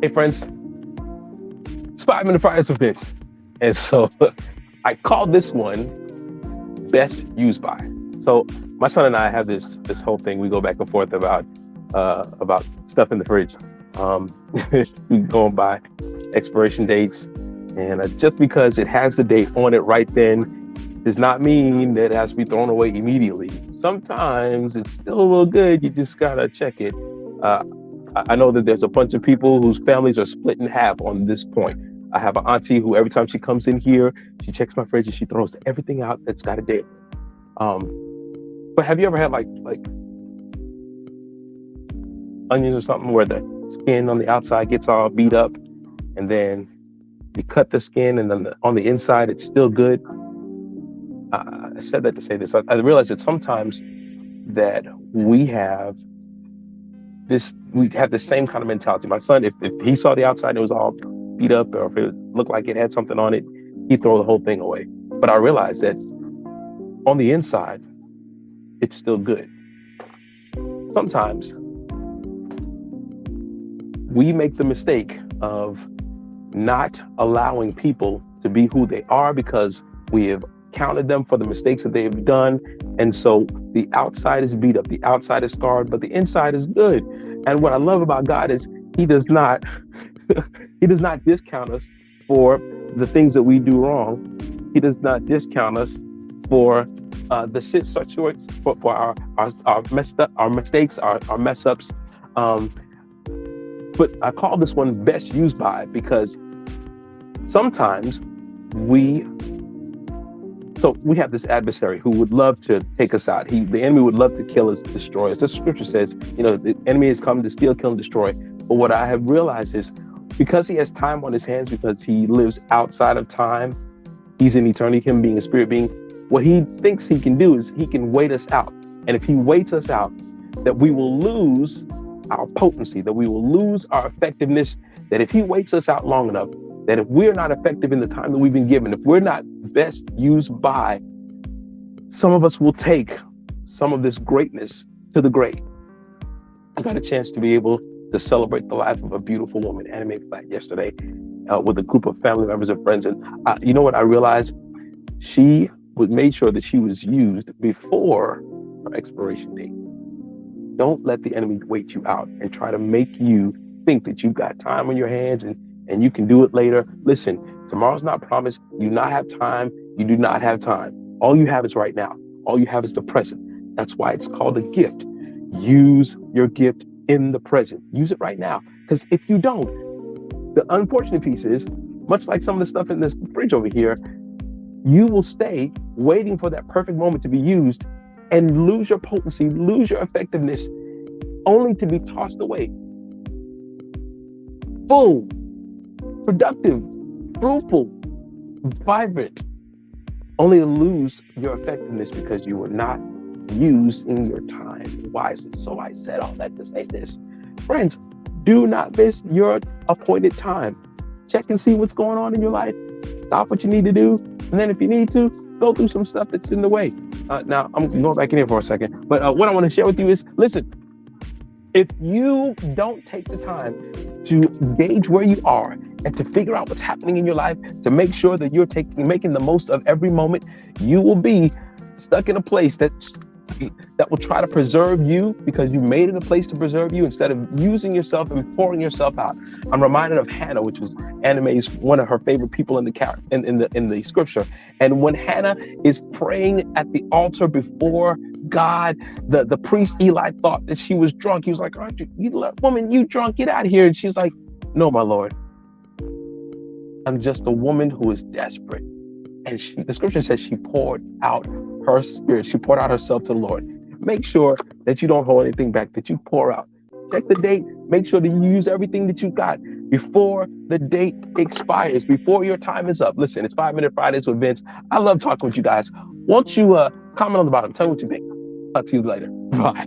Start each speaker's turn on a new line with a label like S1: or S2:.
S1: Hey friends, it's 5 Minute Fridays with Vince. And so I called this one Best Used By. So my son and I have this whole thing. We go back and forth about stuff in the fridge. Um, going by expiration dates. And just because it has the date on it right then does not mean that it has to be thrown away immediately. Sometimes it's still a little good. You just gotta check it. Uh, I know that there's a bunch of people whose families are split in half on this point. I have an auntie who every time she comes in here, she checks my fridge and she throws everything out that's got a date. But have you ever had like onions or something where the skin on the outside gets all beat up, and then you cut the skin, and then on the inside it's still good? I said that to say this. I realize that sometimes that we have the same kind of mentality. My son, if he saw the outside and it was all beat up, or if it looked like it had something on it, he'd throw the whole thing away. But I realized that on the inside, it's still good. Sometimes we make the mistake of not allowing people to be who they are because we have counted them for the mistakes that they've done. And so the outside is beat up, the outside is scarred, but the inside is good. And what I love about God is he does not he does not discount us for the things that we do wrong. He does not discount us for the situations, for our mistakes, our mess ups. But I call this one Best Used By because sometimes we have this adversary who would love to take us out. The enemy would love to kill us, destroy us. The scripture says, the enemy has come to steal, kill, and destroy. But what I have realized is because he has time on his hands, because he lives outside of time, he's in eternity, him being a spirit being, what he thinks he can do is he can wait us out. And if he waits us out, that we will lose our potency, that we will lose our effectiveness, that if he waits us out long enough, that if we're not effective in the time that we've been given, if we're not best used by, some of us will take some of this greatness to the grave. I got a chance to be able to celebrate the life of a beautiful woman, Anna Mae Black, yesterday with a group of family members and friends. And you know what I realized? She made sure that she was used before her expiration date. Don't let the enemy wait you out and try to make you think that you've got time on your hands and you can do it later. Listen, tomorrow's not promised. You do not have time. You do not have time. All you have is right now. All you have is the present. That's why it's called a gift. Use your gift in the present. Use it right now. Because if you don't, the unfortunate piece is, much like some of the stuff in this fridge over here, you will stay waiting for that perfect moment to be used and lose your potency, lose your effectiveness, only to be tossed away. Full, productive, fruitful, vibrant, only to lose your effectiveness because you were not using your time wisely. So I said all that to say this. Friends, do not miss your appointed time. Check and see what's going on in your life. Stop what you need to do. And then if you need to, go through some stuff that's in the way. Now, I'm going back in here for a second. But what I want to share with you is, listen, if you don't take the time to gauge where you are and to figure out what's happening in your life, to make sure that you're making the most of every moment, you will be stuck in a place that will try to preserve you because you made it a place to preserve you instead of using yourself and pouring yourself out. I'm reminded of Hannah, which was Anna Mae's one of her favorite people in the scripture. And when Hannah is praying at the altar before God, the priest Eli thought that she was drunk. He was like, "Aren't you woman, you drunk? Get out of here." And she's like, "No, my Lord, I'm just a woman who is desperate." And the scripture says she poured out her spirit. She poured out herself to the Lord. Make sure that you don't hold anything back, that you pour out. Check the date. Make sure that you use everything that you got before the date expires, before your time is up. Listen, it's 5 Minute Fridays with Vince. I love talking with you guys. Won't you comment on the bottom? Tell me what you think. Talk to you later. Bye.